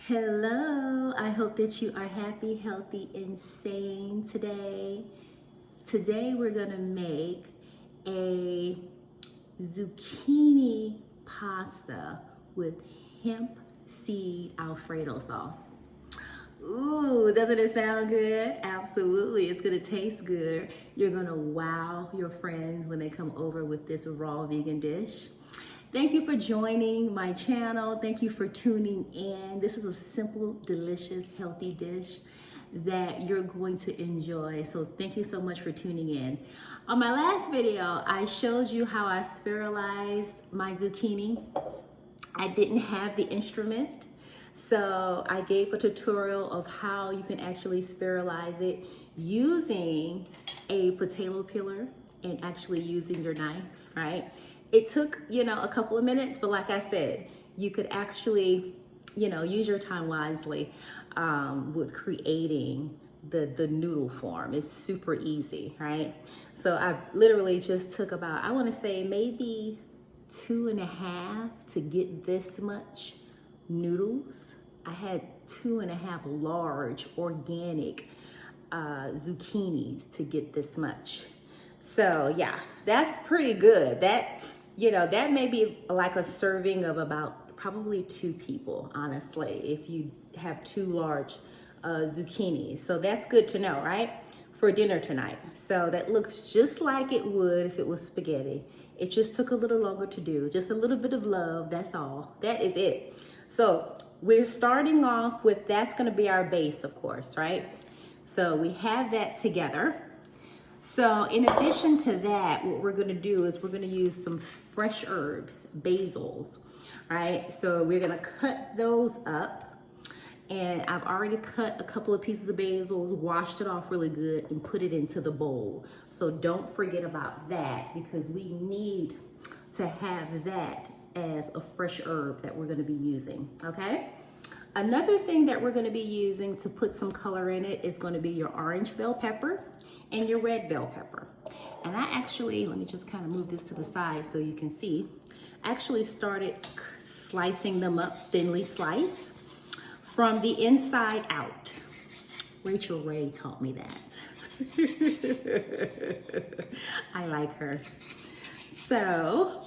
Hello, I hope that you are happy, healthy, and sane today. Today we're gonna make a zucchini pasta with hemp seed Alfredo sauce. Ooh, doesn't it sound good? Absolutely, it's gonna taste good. You're gonna wow your friends when they come over with this raw vegan dish. Thank you for joining my channel. Thank you for tuning in. This is a simple, delicious, healthy dish that you're going to enjoy. So thank you so much for tuning in. On my last video, I showed you how I spiralized my zucchini. I didn't have the instrument, so I gave a tutorial of how you can actually spiralize it using a potato peeler and actually using your knife, right? It took, a couple of minutes, but like I said, you could actually, use your time wisely with creating the noodle form. It's super easy, right? So I literally just took about, I want to say maybe 2.5 to get this much noodles. I had 2.5 large organic zucchinis to get this much. So yeah, that's pretty good. That may be like a serving of about probably 2 people, honestly, if you have 2 large zucchinis. So that's good to know, right? For dinner tonight. So that looks just like it would if it was spaghetti. It just took a little longer to do, just a little bit of love, that's all. That is it. So we're starting off with, that's gonna be our base, of course, right? So we have that together. So in addition to that, what we're gonna do is we're gonna use some fresh herbs, basils, right? So we're gonna cut those up, and I've already cut a couple of pieces of basils, washed it off really good, and put it into the bowl. So don't forget about that, because we need to have that as a fresh herb that we're gonna be using, okay? Another thing that we're gonna be using to put some color in it is gonna be your orange bell pepper and your red bell pepper. And I actually, let me just kind of move this to the side so you can see, actually started slicing them up, thinly sliced, from the inside out. Rachel Ray taught me that. I like her. So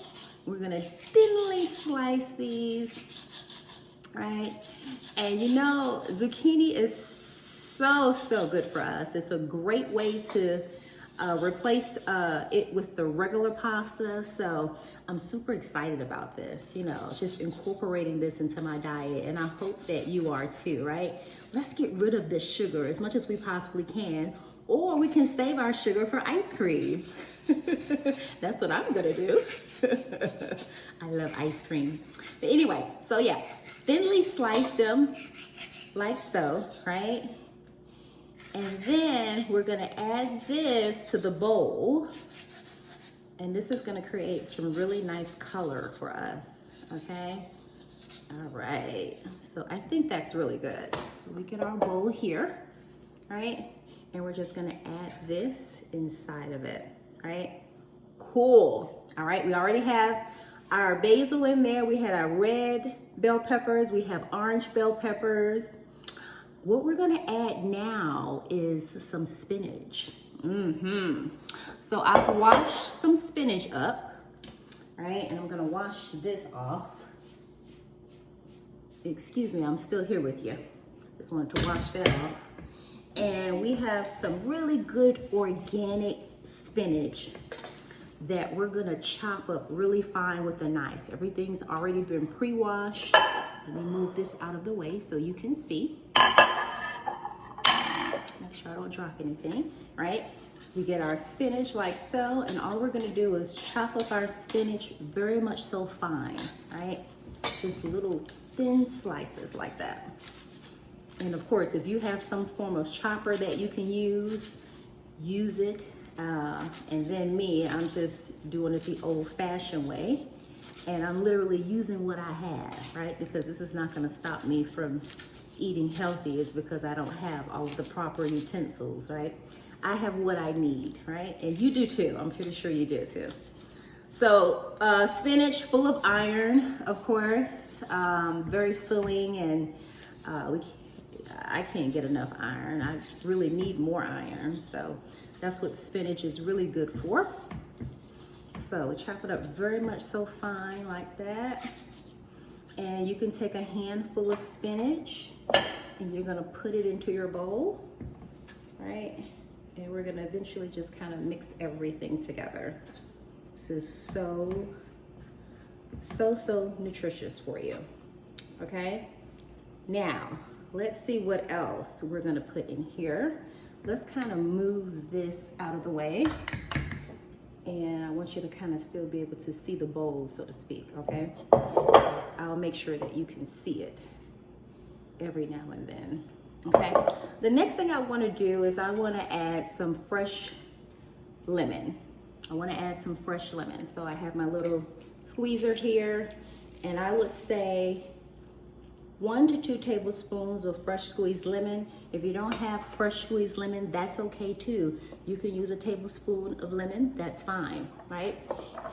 we're gonna thinly slice these, right? And zucchini is so good for us. It's a great way to replace it with the regular pasta. So I'm super excited about this, just incorporating this into my diet, and I hope that you are too, right? Let's get rid of this sugar as much as we possibly can, or we can save our sugar for ice cream. That's what I'm gonna do. I love ice cream. But anyway, so yeah, thinly slice them like so, right? And then we're gonna add this to the bowl, and this is gonna create some really nice color for us, okay? All right, so I think that's really good. So we get our bowl here, right? And we're just gonna add this inside of it, right? Cool, all right, we already have our basil in there. We had our red bell peppers, we have orange bell peppers. What we're gonna add now is some spinach. So I've washed some spinach up, right? And I'm gonna wash this off. Excuse me, I'm still here with you. Just wanted to wash that off. And we have some really good organic spinach that we're gonna chop up really fine with a knife. Everything's already been pre-washed. Let me move this out of the way so you can see. Make sure I don't drop anything, right? We get our spinach like so, and all we're gonna do is chop up our spinach very much so fine, right? Just little thin slices like that. And of course, if you have some form of chopper that you can use it. And then me, I'm just doing it the old-fashioned way. And I'm literally using what I have, right? Because this is not gonna stop me from eating healthy. Is because I don't have all of the proper utensils, right? I have what I need, right? And you do too. I'm pretty sure you do too. So spinach, full of iron, of course, very filling and I can't get enough iron. I really need more iron. So that's what spinach is really good for. So chop it up very much so fine like that. And you can take a handful of spinach and you're gonna put it into your bowl, right? And we're gonna eventually just kind of mix everything together. This is so nutritious for you, okay? Now, let's see what else we're gonna put in here. Let's kind of move this out of the way. And I want you to kind of still be able to see the bowl, so to speak, okay? So I'll make sure that you can see it every now and then, okay? The next thing I wanna do is I wanna add some fresh lemon. I wanna add some fresh lemon. So I have my little squeezer here, and I would say 1 to 2 tablespoons of fresh squeezed lemon. If you don't have fresh squeezed lemon, that's okay too. You can use a tablespoon of lemon, that's fine, right?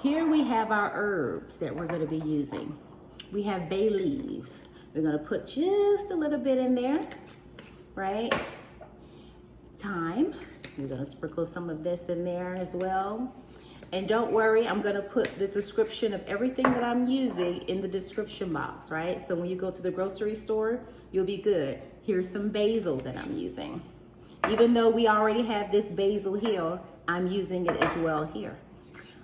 Here we have our herbs that we're gonna be using. We have bay leaves. We're gonna put just a little bit in there, right? Thyme, we're gonna sprinkle some of this in there as well. And don't worry, I'm gonna put the description of everything that I'm using in the description box, right? So when you go to the grocery store, you'll be good. Here's some basil that I'm using. Even though we already have this basil here, I'm using it as well here.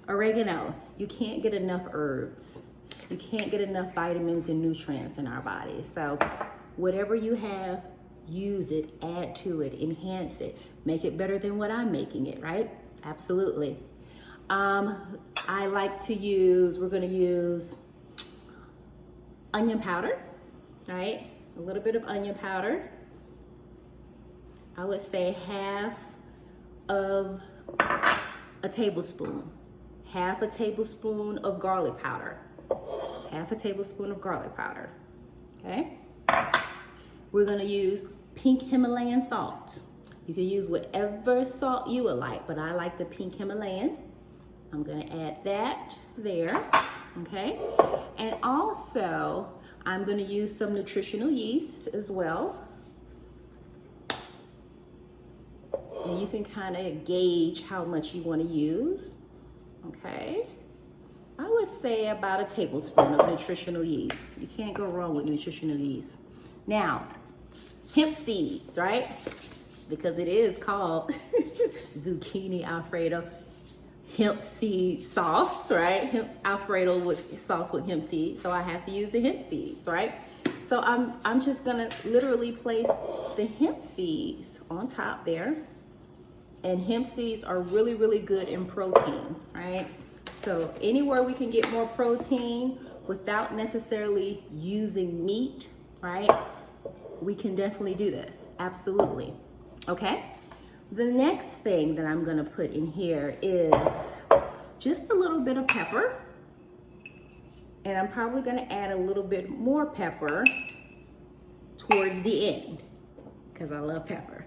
Oregano, you can't get enough herbs. You can't get enough vitamins and nutrients in our bodies. So whatever you have, use it, add to it, enhance it, make it better than what I'm making it, right? Absolutely. I like to use, we're gonna use onion powder, right? A little bit of onion powder. I would say half of a tablespoon. Half a tablespoon of garlic powder. Half a tablespoon of garlic powder, okay? We're gonna use pink Himalayan salt. You can use whatever salt you would like, but I like the pink Himalayan. I'm gonna add that there, okay? And also, I'm gonna use some nutritional yeast as well. And you can kind of gauge how much you wanna use, okay? I would say about a tablespoon of nutritional yeast. You can't go wrong with nutritional yeast. Now, hemp seeds, right? Because it is called Zucchini Alfredo hemp seed sauce, right? Hemp Alfredo with sauce with hemp seeds. So I have to use the hemp seeds, right? So I'm just gonna literally place the hemp seeds on top there. And hemp seeds are really, really good in protein, right? So anywhere we can get more protein without necessarily using meat, right? We can definitely do this, absolutely, okay? The next thing that I'm gonna put in here is just a little bit of pepper. And I'm probably gonna add a little bit more pepper towards the end, because I love pepper.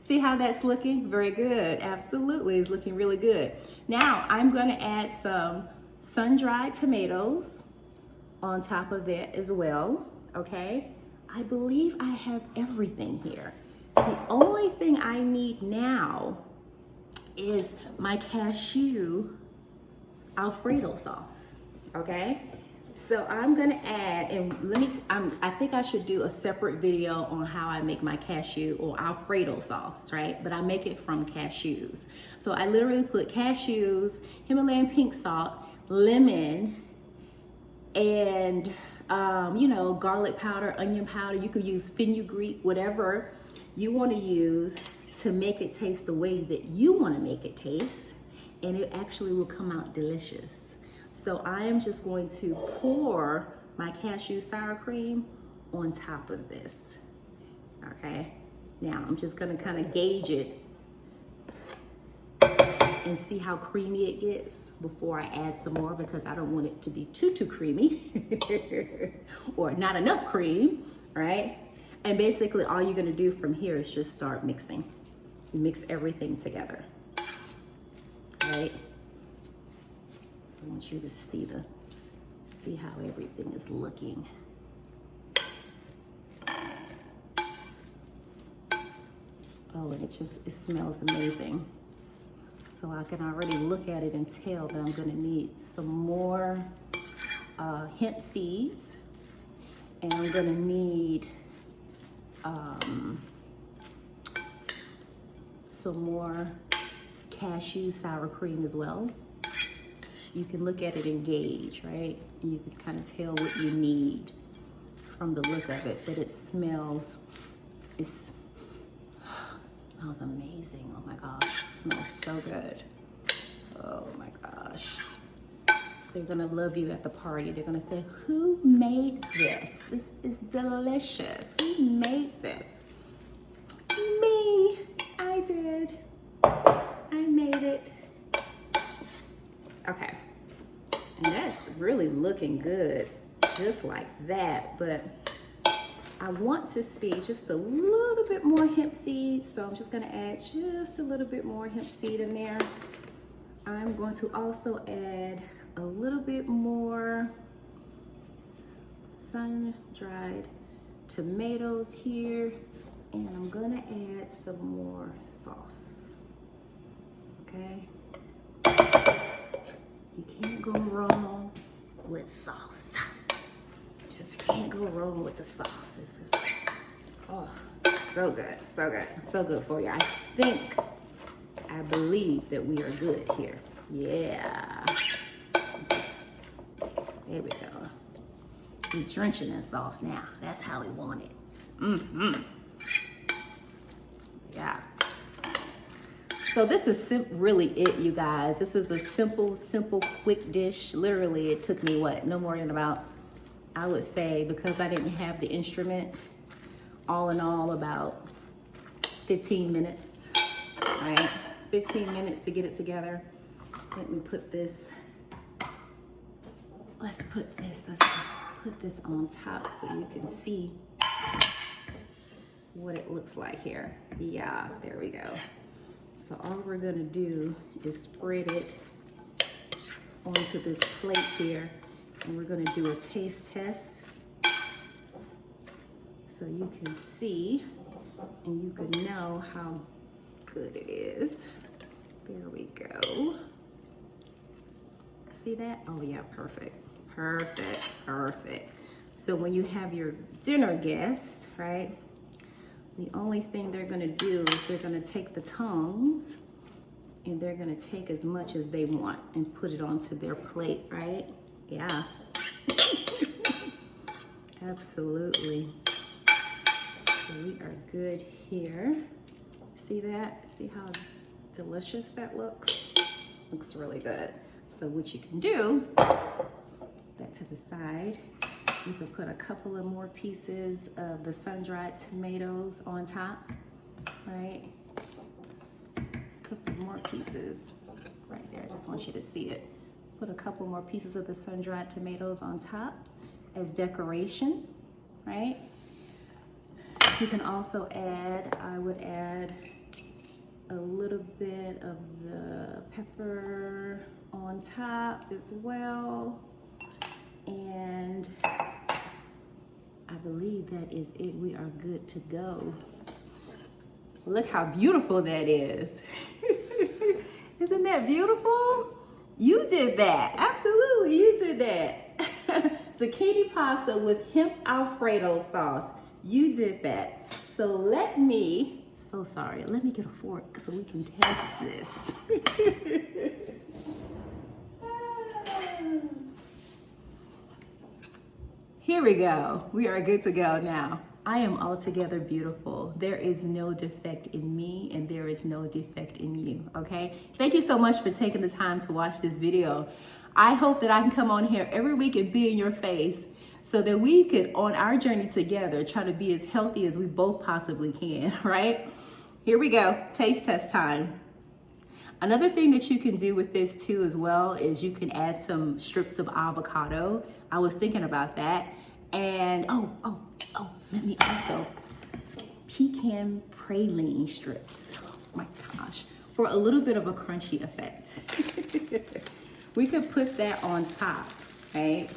See how that's looking? Very good, absolutely, it's looking really good. Now, I'm gonna add some sun-dried tomatoes on top of that as well, okay? I believe I have everything here. The only thing I need now is my cashew Alfredo sauce, okay? So I'm gonna add, and I think I should do a separate video on how I make my cashew or Alfredo sauce, right? But I make it from cashews. So I literally put cashews, Himalayan pink salt, lemon, and garlic powder, onion powder. You could use fenugreek, whatever you want to use to make it taste the way that you want to make it taste, and it actually will come out delicious. So I am just going to pour my cashew sour cream on top of this, okay? Now I'm just gonna kind of gauge it and see how creamy it gets before I add some more, because I don't want it to be too creamy or not enough cream, right? And basically all you're gonna do from here is just start mixing. Mix everything together, right? I want you to see how everything is looking. Oh, and it smells amazing. So I can already look at it and tell that I'm gonna need some more hemp seeds, and I'm gonna need some more cashew sour cream as well. You can look at it and gauge, right? And you can kind of tell what you need from the look of it, but it smells amazing. Oh my gosh, it smells so good. Oh my gosh. They're gonna love you at the party. They're gonna say, who made this? This is delicious. Who made this? Me, I did. I made it. Okay, and that's really looking good, just like that, but I want to see just a little bit more hemp seed, so I'm just gonna add just a little bit more hemp seed in there. I'm going to also add a little bit more sun-dried tomatoes here, and I'm gonna add some more sauce, okay? You can't go wrong with sauce. Just can't go wrong with the sauce. It's just, oh, so good, so good, so good for you. I believe that we are good here. Yeah. There we go. We're drenching in sauce now. That's how we want it. Yeah. So this is really it, you guys. This is a simple, quick dish. Literally, it took me what? No more than about, I would say, because I didn't have the instrument, all in all, about 15 minutes, right? 15 minutes to get it together. Let me put this, let's put this on top so you can see what it looks like here. Yeah, there we go. So all we're gonna do is spread it onto this plate here, and we're gonna do a taste test so you can see and you can know how good it is. There we go. See that? Oh yeah, perfect, perfect, perfect. So when you have your dinner guests, right? The only thing they're gonna do is they're gonna take the tongs and they're gonna take as much as they want and put it onto their plate, right? Yeah. Absolutely. So we are good here. See that? See how delicious that looks? Looks really good. So what you can do, that to the side, you can put a couple of more pieces of the sun-dried tomatoes on top, right? A couple more pieces right there. I just want you to see it. Put a couple more pieces of the sun-dried tomatoes on top as decoration, right? You can also add, I would add a little bit of the pepper on top as well. And I believe that is it. We are good to go. Look how beautiful that is. Isn't that beautiful? You did that. Absolutely, you did that. Zucchini pasta with hemp Alfredo sauce. You did that. So let me get a fork so we can test this. Here we go. We are good to go now. I am altogether beautiful. There is no defect in me and there is no defect in you, okay? Thank you so much for taking the time to watch this video. I hope that I can come on here every week and be in your face so that we could, on our journey together, try to be as healthy as we both possibly can, right? Here we go, taste test time. Another thing that you can do with this too as well is you can add some strips of avocado. I was thinking about that. And let me also, some pecan praline strips. Oh my gosh, for a little bit of a crunchy effect. We could put that on top, right?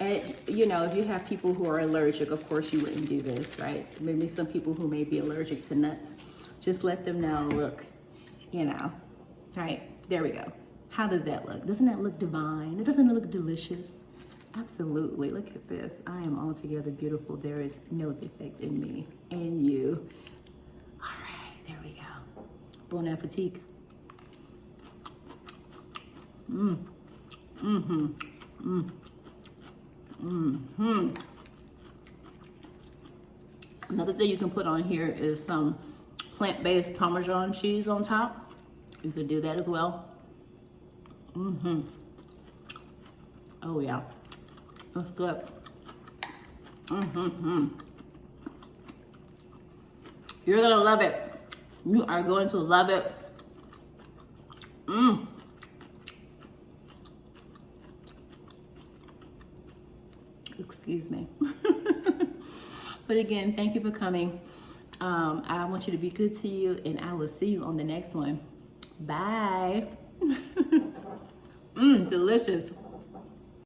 And you know, if you have people who are allergic, of course you wouldn't do this, right? Maybe some people who may be allergic to nuts, just let them know, look, you know, right? There we go. How does that look? Doesn't that look divine? It doesn't look delicious? Absolutely. Look at this. I am altogether beautiful. There is no defect in me and you. All right, there we go. Bon appetit. Another thing you can put on here is some plant-based Parmesan cheese on top. You could do that as well. Oh yeah, that's good. You're gonna love it. You are going to love it. Excuse me. But again, thank you for coming. I want you to be good to you, and I will see you on the next one. Bye. Delicious.